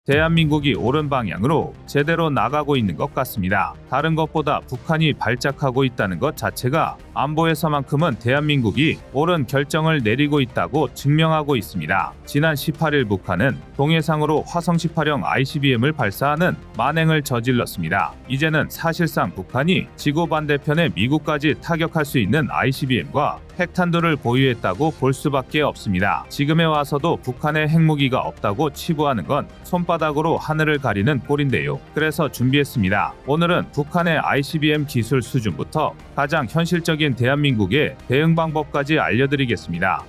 대한민국이 옳은 방향으로 제대로 나가고 있는 것 같습니다. 다른 것보다 북한이 발작하고 있다는 것 자체가 안보에서만큼은 대한민국이 옳은 결정을 내리고 있다고 증명하고 있습니다. 지난 18일 북한은 동해상으로 화성 18형 ICBM을 발사하는 만행을 저질렀습니다. 이제는 사실상 북한이 지구 반대편의 미국까지 타격할 수 있는 ICBM과 핵탄두를 보유했다고 볼 수밖에 없습니다. 지금에 와서도 북한의 핵무기가 없다고 치부하는 건 손바닥으로 하늘을 가리는 꼴인데요. 그래서 준비했습니다. 오늘은 북한의 ICBM 기술 수준부터 가장 현실적인 대한민국의 대응 방법까지 알려드리겠습니다.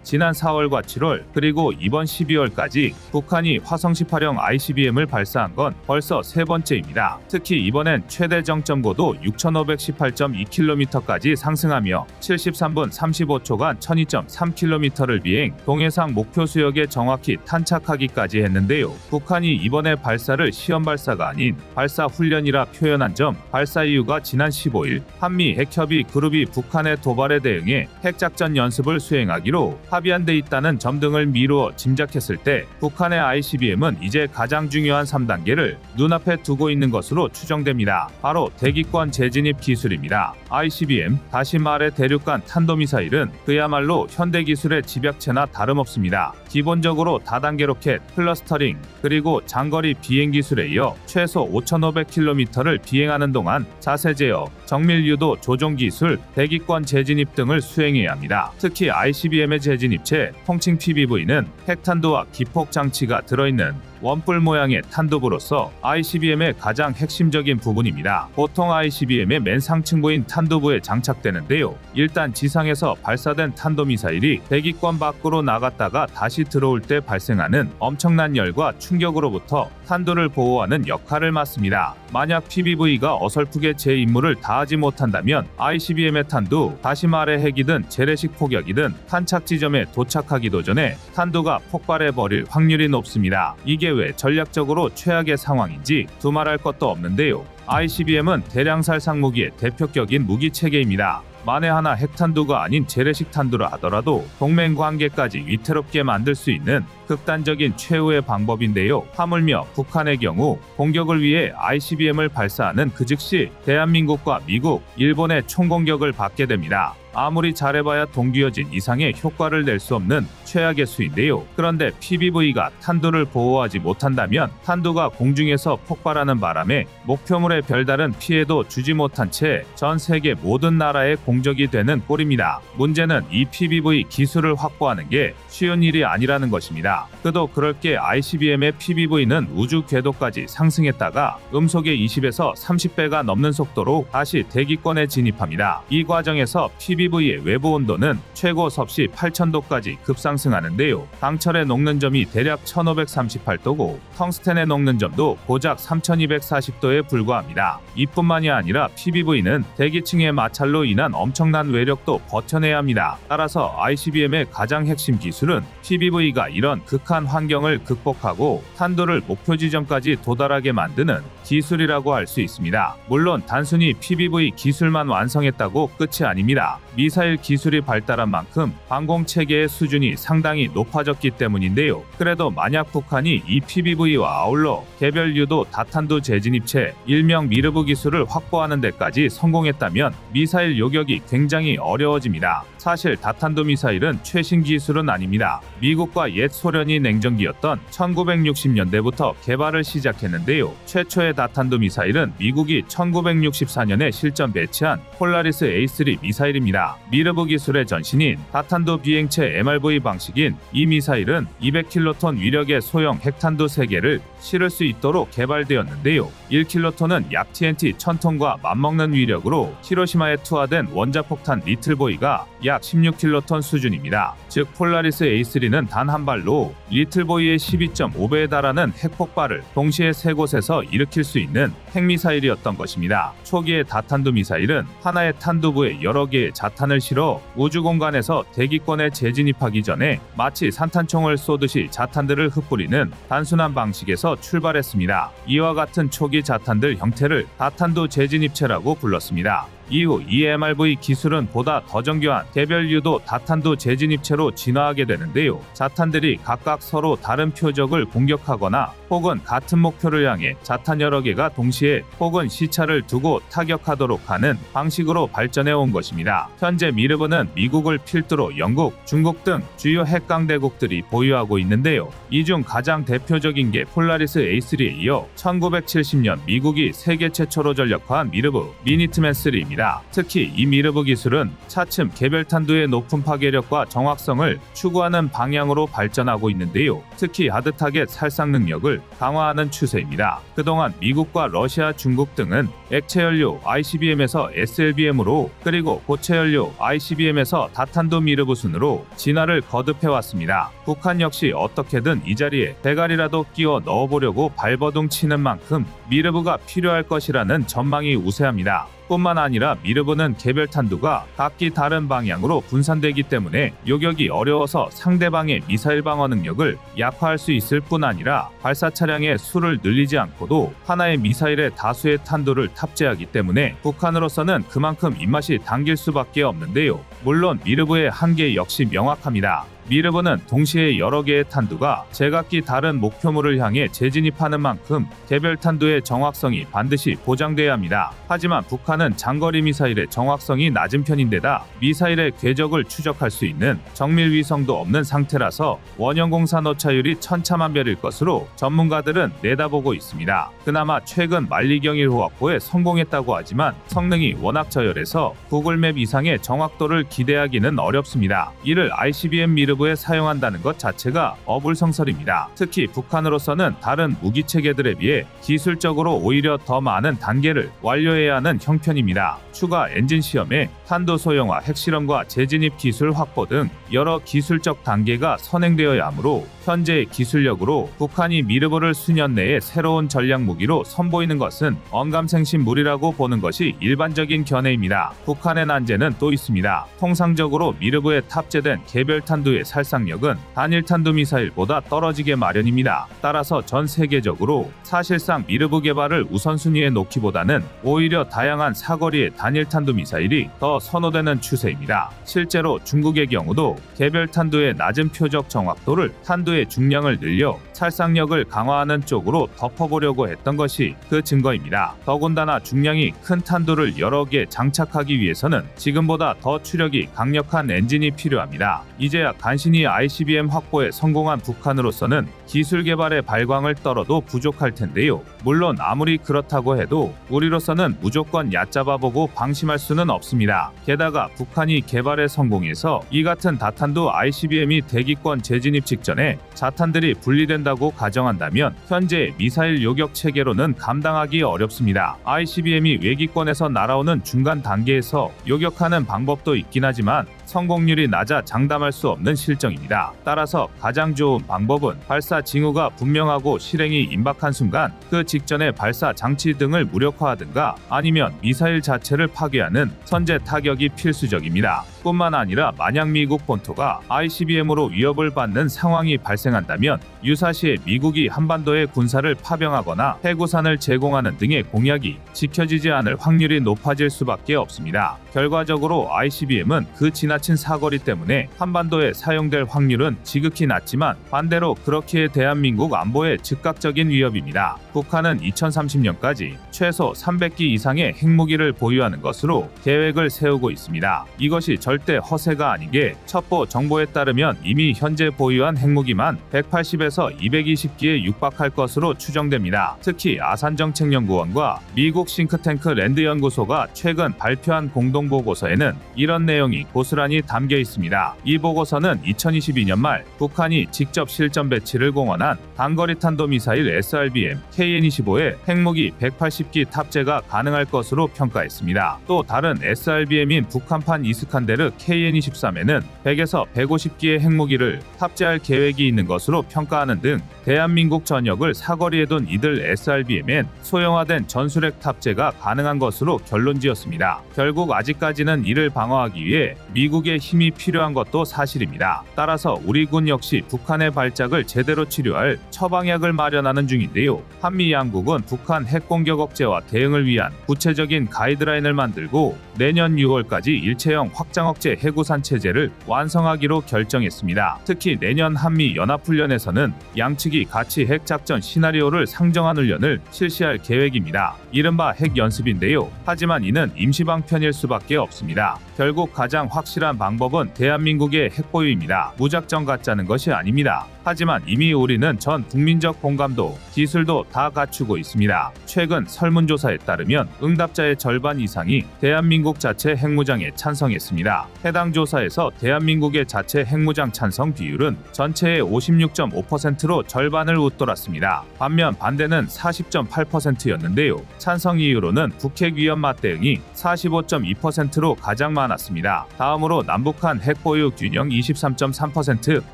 지난 4월과 7월 그리고 이번 12월까지 북한이 화성 18형 ICBM을 발사한 건 벌써 세 번째입니다. 특히 이번엔 최대 정점 고도 6518.2km까지 상승하며 73분 35초간 12.3km를 비행, 동해상 목표 수역에 정확히 탄착하기까지 했는데요. 북한이 이번에 발사를 시험 발사가 아닌 발사 훈련이라 표현한 점, 발사 이유가 지난 15일 한미 핵협의 그룹이 북한의 도발에 대응해 핵작전 연습을 수행하기로 합의한 데 있다는 점 등을 미루어 짐작했을 때 북한의 ICBM은 이제 가장 중요한 3단계를 눈앞에 두고 있는 것으로 추정됩니다. 바로 대기권 재진입 기술입니다. ICBM, 다시 말해 대륙간 탄도미사일은 그야말로 현대기술의 집약체나 다름없습니다. 기본적으로 다단계 로켓, 클러스터링, 그리고 장거리 비행 기술에 이어 최소 5,500km를 비행하는 동안 자세 제어, 정밀 유도 조종 기술, 대기권 재진입 등을 수행해야 합니다. 특히 ICBM의 재진입체, 통칭 PBV는 핵탄두와 기폭 장치가 들어있는 원뿔 모양의 탄두부로서 ICBM의 가장 핵심적인 부분입니다. 보통 ICBM의 맨 상층부인 탄두부에 장착되는데요. 일단 지상에서 발사된 탄도미사일이 대기권 밖으로 나갔다가 다시 들어올 때 발생하는 엄청난 열과 충격으로부터 탄두를 보호하는 역할을 맡습니다. 만약 PBV가 어설프게 제 임무를 다하지 못한다면 ICBM의 탄두, 다시 말해 핵이든 재래식 포격이든 탄착 지점에 도착하기도 전에 탄두가 폭발해버릴 확률이 높습니다. 이게 왜 전략적으로 최악의 상황인지 두말할 것도 없는데요. ICBM은 대량살 상무기의 대표격인 무기체계입니다. 만에 하나 핵탄두가 아닌 재래식 탄두라 하더라도 동맹 관계까지 위태롭게 만들 수 있는 극단적인 최후의 방법인데요. 하물며 북한의 경우 공격을 위해 ICBM을 발사하는 그 즉시 대한민국과 미국, 일본의 총공격을 받게 됩니다. 아무리 잘해봐야 동기어진 이상의 효과를 낼 수 없는 최악의 수인데요. 그런데 PBV가 탄두를 보호하지 못한다면 탄두가 공중에서 폭발하는 바람에 목표물에 별다른 피해도 주지 못한 채 전 세계 모든 나라의 공적이 되는 꼴입니다. 문제는 이 PBV 기술을 확보하는 게 쉬운 일이 아니라는 것입니다. 그도 그럴 게 ICBM의 PBV는 우주 궤도까지 상승했다가 음속의 20에서 30배가 넘는 속도로 다시 대기권에 진입합니다. 이 과정에서 PBV의 외부 온도는 최고 섭씨 8000도까지 급상승하는데요. 강철에 녹는 점이 대략 1538도고 텅스텐에 녹는 점도 고작 3240도에 불과합니다. 이뿐만이 아니라 PBV는 대기층의 마찰로 인한 엄청난 외력도 버텨내야 합니다. 따라서 ICBM의 가장 핵심 기술은 PBV가 이런 극한 환경을 극복하고 탄두를 목표 지점까지 도달하게 만드는 기술이라고 할 수 있습니다. 물론 단순히 PBV 기술만 완성했다고 끝이 아닙니다. 미사일 기술이 발달한 만큼 방공체계의 수준이 상당히 높아졌기 때문인데요. 그래도 만약 북한이 이 PBV와 아울러 개별 유도 다탄두 재진입체, 일명 미르브 기술을 확보하는 데까지 성공했다면 미사일 요격이 굉장히 어려워집니다. 사실 다탄두 미사일은 최신 기술은 아닙니다. 미국과 옛 소련이 냉전기였던 1960년대부터 개발을 시작했는데요. 최초의 다탄두 미사일은 미국이 1964년에 실전 배치한 폴라리스 A3 미사일입니다. 미르브 기술의 전신인 다탄두 비행체 MRV 방식인 이 미사일은 200킬로톤 위력의 소형 핵탄두 3개를 실을 수 있도록 개발되었는데요. 1킬로톤은 약 TNT 1000톤과 맞먹는 위력으로 히로시마에 투하된 원자폭탄 리틀보이가 약 16킬로톤 수준입니다. 즉 폴라리스 A3는 단 한 발로 리틀보이의 12.5배에 달하는 핵폭발을 동시에 3곳에서 일으킬 수 있는 핵미사일이었던 것입니다. 초기의 다탄두 미사일은 하나의 탄두부에 여러 개의 자탄을 실어 우주공간에서 대기권에 재진입하기 전에 마치 산탄총을 쏘듯이 자탄들을 흩뿌리는 단순한 방식에서 출발했습니다. 이와 같은 초기 자탄들 형태를 다탄두 재진입체라고 불렀습니다. 이후 이 MRV 기술은 보다 더 정교한 개별 유도 다탄두 재진입체로 진화하게 되는데요. 자탄들이 각각 서로 다른 표적을 공격하거나 혹은 같은 목표를 향해 자탄 여러 개가 동시에 혹은 시차를 두고 타격하도록 하는 방식으로 발전해 온 것입니다. 현재 미르브는 미국을 필두로 영국, 중국 등 주요 핵강대국들이 보유하고 있는데요. 이 중 가장 대표적인 게 폴라리스 A3에 이어 1970년 미국이 세계 최초로 전력화한 미르브 미니트맨 3입니다. 특히 이 미르브 기술은 차츰 개별 탄두의 높은 파괴력과 정확성을 추구하는 방향으로 발전하고 있는데요. 특히 하드타겟 살상 능력을 강화하는 추세입니다. 그동안 미국과 러시아, 중국 등은 액체연료 ICBM에서 SLBM으로 그리고 고체연료 ICBM에서 다탄두 미르브 순으로 진화를 거듭해왔습니다. 북한 역시 어떻게든 이 자리에 대가리라도 끼워 넣어보려고 발버둥 치는 만큼 미르브가 필요할 것이라는 전망이 우세합니다. 뿐만 아니라 미르브는 개별 탄두가 각기 다른 방향으로 분산되기 때문에 요격이 어려워서 상대방의 미사일 방어 능력을 약화할 수 있을 뿐 아니라 발사 차량의 수를 늘리지 않고도 하나의 미사일에 다수의 탄두를 탑재하기 때문에 북한으로서는 그만큼 입맛이 당길 수밖에 없는데요. 물론 미르브의 한계 역시 명확합니다. 미르브는 동시에 여러 개의 탄두가 제각기 다른 목표물을 향해 재진입하는 만큼 개별 탄두의 정확성이 반드시 보장돼야 합니다. 하지만 북한은 장거리 미사일의 정확성이 낮은 편인데다 미사일의 궤적을 추적할 수 있는 정밀 위성도 없는 상태라서 원형 공산 오차율이 천차만별일 것으로 전문가들은 내다보고 있습니다. 그나마 최근 만리경일 확보에 성공했다고 하지만 성능이 워낙 저열해서 구글맵 이상의 정확도를 기대하기는 어렵습니다. 이를 ICBM 미르브에 사용한다는 것 자체가 어불성설입니다. 특히 북한으로서는 다른 무기 체계들에 비해 기술적으로 오히려 더 많은 단계를 완료해야 하는 형편입니다. 추가 엔진 시험에 탄두 소형화 핵실험과 재진입 기술 확보 등 여러 기술적 단계가 선행되어야 하므로 현재의 기술력으로 북한이 미르브를 수년 내에 새로운 전략 무기로 선보이는 것은 언감생심무리라고 보는 것이 일반적인 견해입니다. 북한의 난제는 또 있습니다. 통상적으로 미르브에 탑재된 개별 탄두의 살상력은 단일 탄두 미사일보다 떨어지게 마련입니다. 따라서 전 세계적으로 사실상 미르브 개발을 우선순위에 놓기보다는 오히려 다양한 사거리의 단일 탄두 미사일이 더 선호되는 추세입니다. 실제로 중국의 경우도 개별 탄두의 낮은 표적 정확도를 탄두의 중량을 늘려 살상력을 강화하는 쪽으로 덮어보려고 했던 것이 그 증거입니다. 더군다나 중량이 큰 탄두를 여러 개 장착하기 위해서는 지금보다 더 추력이 강력한 엔진이 필요합니다. 이제야 간신히 ICBM 확보에 성공한 북한으로서는 기술 개발의 발광을 떨어도 부족할 텐데요. 물론 아무리 그렇다고 해도 우리로서는 무조건 얕잡아보고 방심할 수는 없습니다. 게다가 북한이 개발에 성공해서 이 같은 다탄두 ICBM이 대기권 재진입 직전에 자탄들이 분리된다고 가정한다면 현재 미사일 요격 체계로는 감당하기 어렵습니다. ICBM이 외기권에서 날아오는 중간 단계에서 요격하는 방법도 있긴 하지만 성공률이 낮아 장담할 수 없는 실정입니다. 따라서 가장 좋은 방법은 발사 징후가 분명하고 실행이 임박한 순간 그 직전에 발사 장치 등을 무력화하든가 아니면 미사일 자체를 파괴하는 선제 타격이 필수적입니다. 뿐만 아니라 만약 미국 본토가 ICBM으로 위협을 받는 상황이 발생한다면 유사시에 미국이 한반도에 군사를 파병하거나 해구산을 제공하는 등의 공약이 지켜지지 않을 확률이 높아질 수밖에 없습니다. 결과적으로 ICBM은 그 지나친 사거리 때문에 한반도에 사용될 확률은 지극히 낮지만 반대로 그렇기에 대한민국 안보에 즉각적인 위협입니다. 북한은 2030년까지 최소 300기 이상의 핵무기를 보유하는 것으로 계획을 세우고 있습니다. 이것이 절대 허세가 아닌 게 첩보 정보에 따르면 이미 현재 보유한 핵무기만 180에서 220기에 육박할 것으로 추정됩니다. 특히 아산정책연구원과 미국 싱크탱크 랜드연구소가 최근 발표한 공동보고서에는 이런 내용이 고스란히 담겨 있습니다. 이 보고서는 2022년 말 북한이 직접 실전 배치를 공언한 단거리 탄도미사일 SRBM KN-25에 핵무기 180기 탑재가 가능할 것으로 평가했습니다. 또 다른 SRBM인 북한판 이스칸데르 스텔스 KN-23에는 100에서 150기의 핵무기를 탑재할 계획이 있는 것으로 평가하는 등 대한민국 전역을 사거리에 둔 이들 SRBM엔 소형화된 전술핵 탑재가 가능한 것으로 결론지었습니다. 결국 아직까지는 이를 방어하기 위해 미국의 힘이 필요한 것도 사실입니다. 따라서 우리 군 역시 북한의 발작을 제대로 치료할 처방약을 마련하는 중인데요. 한미 양국은 북한 핵공격 억제와 대응을 위한 구체적인 가이드라인을 만들고 내년 6월까지 일체형 확장 억제 해구산 체제를 완성하기로 결정했습니다. 특히 내년 한미 연합훈련에서는 양측이 같이 핵작전 시나리오를 상정한 훈련을 실시할 계획입니다. 이른바 핵연습인데요. 하지만 이는 임시방편일 수밖에 없습니다. 결국 가장 확실한 방법은 대한민국의 핵보유입니다. 무작정 갖자는 것이 아닙니다. 하지만 이미 우리는 전 국민적 공감도, 기술도 다 갖추고 있습니다. 최근 설문조사에 따르면 응답자의 절반 이상이 대한민국 자체 핵무장에 찬성했습니다. 해당 조사에서 대한민국의 자체 핵무장 찬성 비율은 전체의 56.5%로 절반을 웃돌았습니다. 반면 반대는 40.8%였는데요. 찬성 이유로는 북핵 위험 맞대응이 45.2%로 가장 많았습니다. 다음으로 남북한 핵보유 균형 23.3%,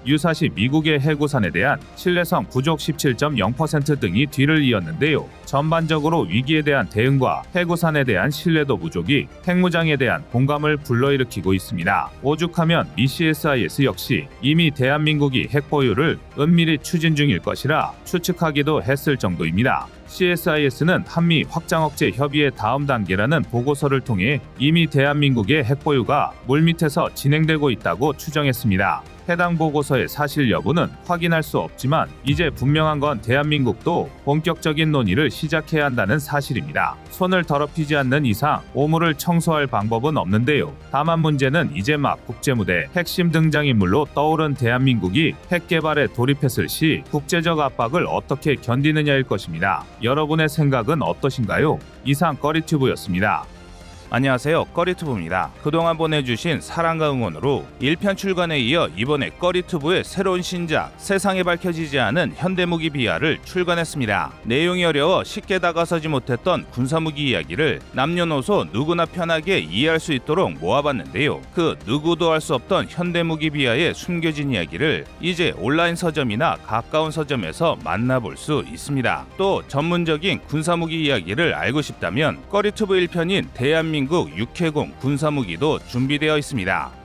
유사시 미국의 해구산에 대한 신뢰성 부족 17.0% 등이 뒤를 이었는데요. 전반적으로 위기에 대한 대응과 해구산에 대한 신뢰도 부족이 핵무장에 대한 공감을 불러일으키고 있습니다. 오죽하면 미 CSIS 역시 이미 대한민국이 핵보유를 은밀히 추진 중일 것이라 추측하기도 했을 정도입니다. CSIS는 한미 확장억제 협의의 다음 단계라는 보고서를 통해 이미 대한민국의 핵보유가 물밑에서 진행되고 있다고 추정했습니다. 해당 보고서의 사실 여부는 확인할 수 없지만 이제 분명한 건 대한민국도 본격적인 논의를 시작해야 한다는 사실입니다. 손을 더럽히지 않는 이상 오물을 청소할 방법은 없는데요. 다만 문제는 이제 막 국제무대 핵심 등장인물로 떠오른 대한민국이 핵 개발에 돌입했을 시 국제적 압박을 어떻게 견디느냐일 것입니다. 여러분의 생각은 어떠신가요? 이상 꺼리튜브였습니다. 안녕하세요, 꺼리튜브입니다. 그동안 보내주신 사랑과 응원으로 1편 출간에 이어 이번에 꺼리튜브의 새로운 신작 세상에 밝혀지지 않은 현대무기 비하를 출간했습니다. 내용이 어려워 쉽게 다가서지 못했던 군사무기 이야기를 남녀노소 누구나 편하게 이해할 수 있도록 모아봤는데요. 그 누구도 알 수 없던 현대무기 비하의 숨겨진 이야기를 이제 온라인 서점이나 가까운 서점에서 만나볼 수 있습니다. 또 전문적인 군사무기 이야기를 알고 싶다면 꺼리튜브 1편인 대한민국 육해공 군사무기도 준비되어 있습니다.